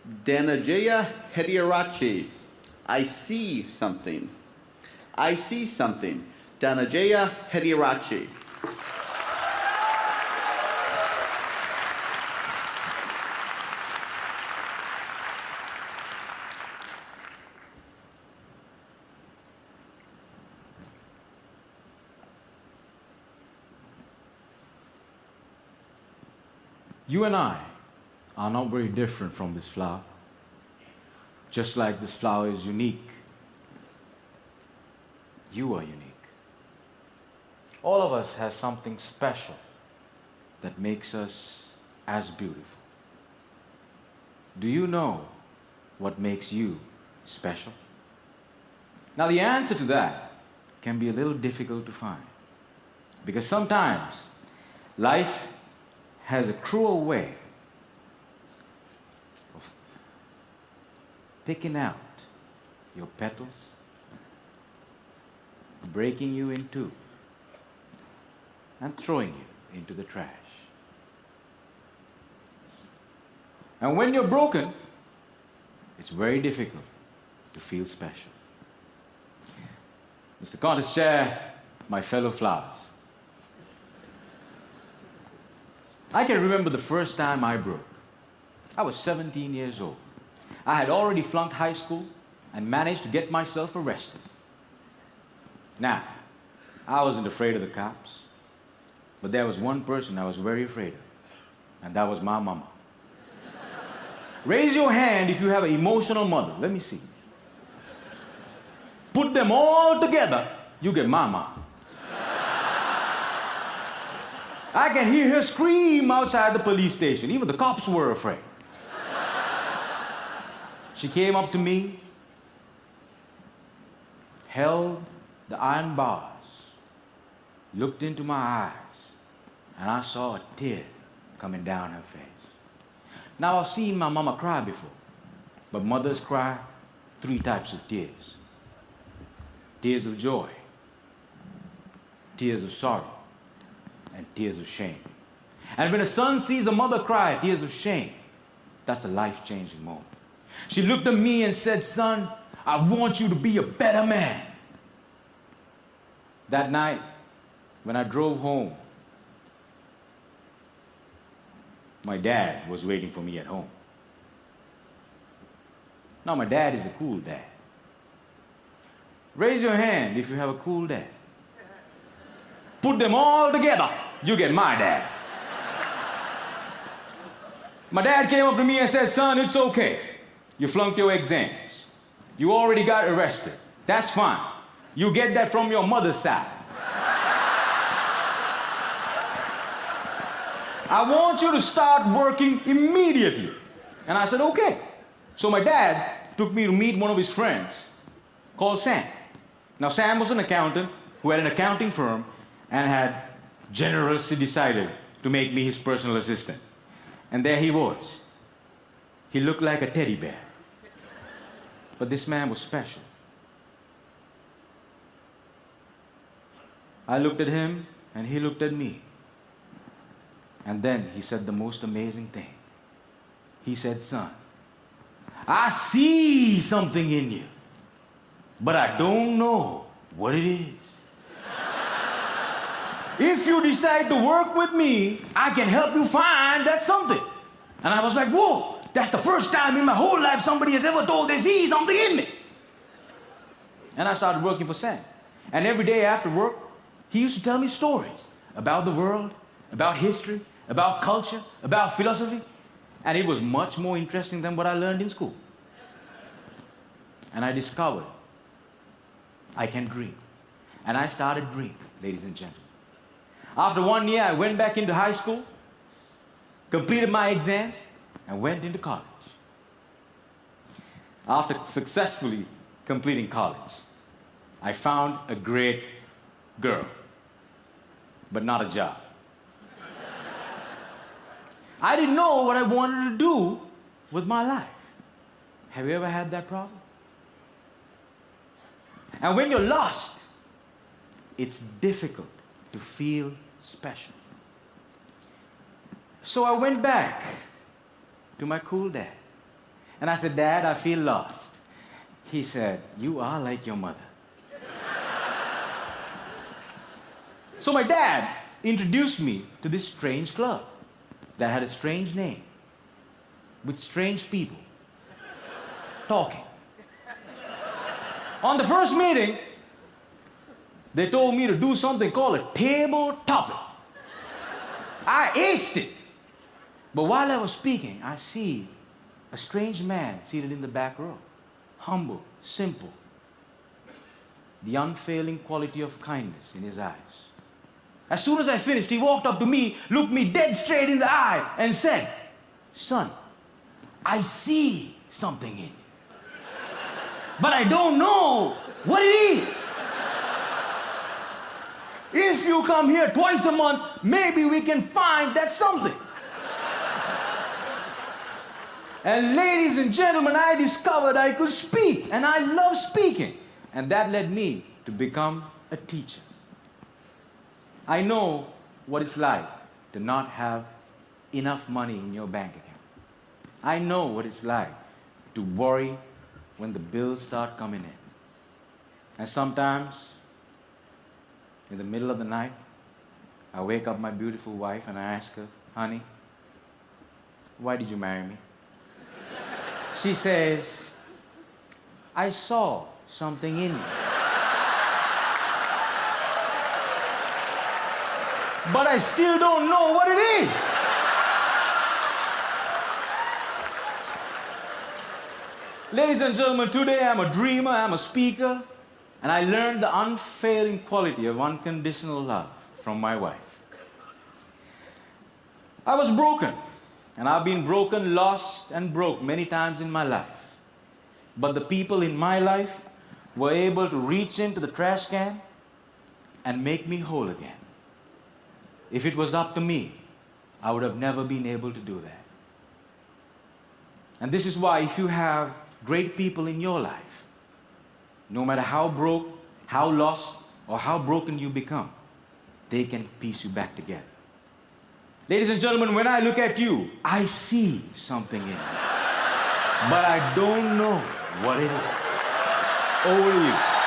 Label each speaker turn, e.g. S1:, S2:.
S1: Dananjaya, Hettiarachchi. I see something. I see something. Dananjaya, Hettiarachchi.
S2: You and I are not very different from this flower. Just like this flower is unique, you are unique. All of us has something special that makes us as beautiful. Do you know what makes you special? Now the answer to that can be a little difficult to find, because sometimes life has a cruel way of picking out your petals, breaking you in two, and throwing you into the trash. And when you're broken, it's very difficult to feel special. Mr. Contest Chair, my fellow flowers, I can remember the first time I broke. I was 17 years old. I had already flunked high school and managed to get myself arrested. Now, I wasn't afraid of the cops, but there was one person I was very afraid of, and that was my mama. Raise your hand if you have an emotional mother. Let me see. Put them all together, you get mama. I can hear her scream outside the police station. Even the cops were afraid. She came up to me, held the iron bars, looked into my eyes, and I saw a tear coming down her face. Now, I've seen my mama cry before, but mothers cry 3 types of tears. Tears of joy, tears of sorrow, and tears of shame. And when a son sees a mother cry tears of shame, that's a life-changing moment. She looked at me and said, "Son, I want you to be a better man." That night, when I drove home, my dad was waiting for me at home. Now, my dad is a cool dad. Raise your hand if you have a cool dad. Put them all together, you get my dad. My dad came up to me and said, "Son, it's okay. You flunked your exams. You already got arrested. That's fine. You get that from your mother's side. I want you to start working immediately." And I said, "Okay." So my dad took me to meet one of his friends called Sam. Now, Sam was an accountant who had an accounting firm and had generously decided to make me his personal assistant. And there he was. He looked like a teddy bear. But this man was special. I looked at him and he looked at me. And then he said the most amazing thing. He said, "Son, I see something in you, but I don't know what it is. If you decide to work with me, I can help you find that something." And I was like, whoa, that's the first time in my whole life somebody has ever told they see something in me. And I started working for Sam. And every day after work, he used to tell me stories about the world, about history, about culture, about philosophy. And it was much more interesting than what I learned in school. And I discovered I can dream. And I started dreaming, ladies and gentlemen. After 1 year, I went back into high school, completed my exams, and went into college. After successfully completing college, I found a great girl, but not a job. I didn't know what I wanted to do with my life. Have you ever had that problem? And when you're lost, it's difficult to feel special. So I went back to my cool dad And I said, Dad, I feel lost. He said, you are like your mother. So my dad introduced me to this strange club that had a strange name, with strange people talking. On the first meeting, they told me to do something called a table topic. I aced it. But while I was speaking, I see a strange man seated in the back row. Humble, simple. The unfailing quality of kindness in his eyes. As soon as I finished, he walked up to me, looked me dead straight in the eye, and said, son, I see something in you. But I don't know what it is. If you come here twice a month, maybe we can find that something. And ladies and gentlemen, I discovered I could speak, and I love speaking. And that led me to become a teacher. I know what it's like to not have enough money in your bank account. I know what it's like to worry when the bills start coming in. And sometimes, in the middle of the night, I wake up my beautiful wife and I ask her, honey, why did you marry me? She says, I saw something in you. But I still don't know what it is. Ladies and gentlemen, today I'm a dreamer, I'm a speaker, and I learned the unfailing quality of unconditional love from my wife. I was broken, and I've been broken, lost, and broke many times in my life. But the people in my life were able to reach into the trash can and make me whole again. If it was up to me, I would have never been able to do that. And this is why if you have great people in your life, no matter how broke, how lost, or how broken you become, they can piece you back together. Ladies and gentlemen, when I look at you, I see something in you. But I don't know what it is. Over to you.